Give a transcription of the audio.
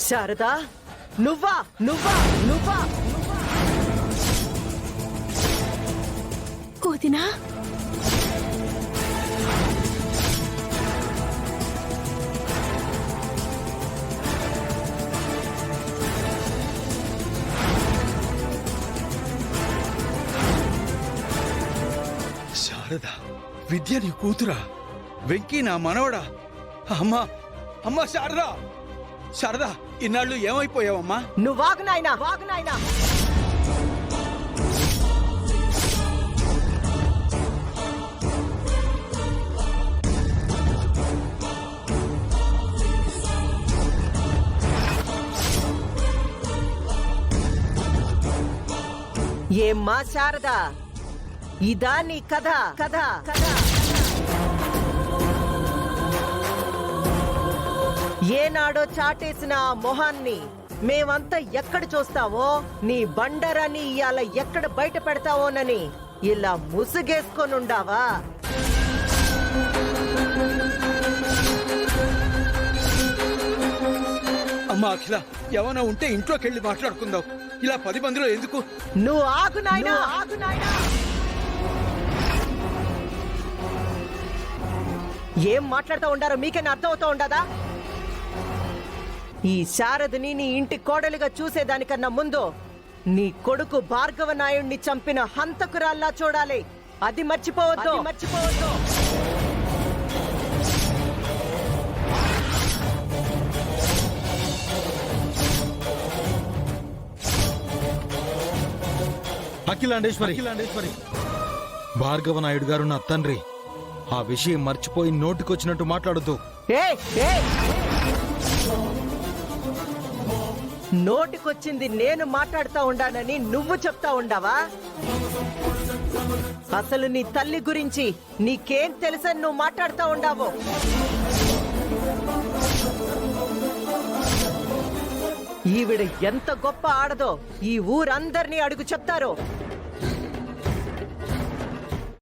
శారదా, నువ్వా నువ్వా నువ్వా వదినా? శారద, విద్య నీ కూతురా? వెంకీ నా మనవడా? అమ్మా అమ్మా శారదా, శారదా, ఇన్నాళ్ళు ఏమైపోయావమ్మా? నువ్వాగు నాయనా, వాగు నాయనా. ఏమ్మా శారదా, ఇదా నీ కథ? కథ కథ ఏనాడో చాటేసిన ఆ మొహాన్ని మేమంతా ఎక్కడ చూస్తావో, నీ బండరాన్ని ఇవాళ ఎక్కడ బయట పెడతావోనని ఇలా ముసుగేసుకొనుండావా? అమ్మా అఖిల, ఏమైనా ఉంటే ఇంట్లోకెళ్ళి మాట్లాడుకుందాం. ఇలా 10 మందిలో ఎందుకు? నువ్వు ఆగు నాయనా, ఆగు నాయనా. ఏం మాట్లాడుతూ ఉండారో మీకైనా అర్థమవుతూ ఉండదా? ఈ శారదని నీ ఇంటి కోడలిగా చూసేదానికన్నా ముందు నీ కొడుకు భార్గవ నాయుణ్ణి చంపిన హంతకురాల్లా చూడాలి. అది మర్చిపోవద్దు, మర్చిపోవద్దు. అఖిలాండేశ్వరి, భార్గవ నాయుడు గారు నా తండ్రి. ఆ విషయం మర్చిపోయి నోటికొచ్చినట్టు మాట్లాడద్దు. నోటికొచ్చింది నేను మాట్లాడుతా ఉండానని నువ్వు చెప్తా ఉండావా? అసలు నీ తల్లి గురించి నీకేం తెలుసని నువ్వు మాట్లాడుతా ఉండావు? ఈవిడ ఎంత గొప్ప ఆడదో ఈ ఊరందరినీ అడుగు చెప్తారు.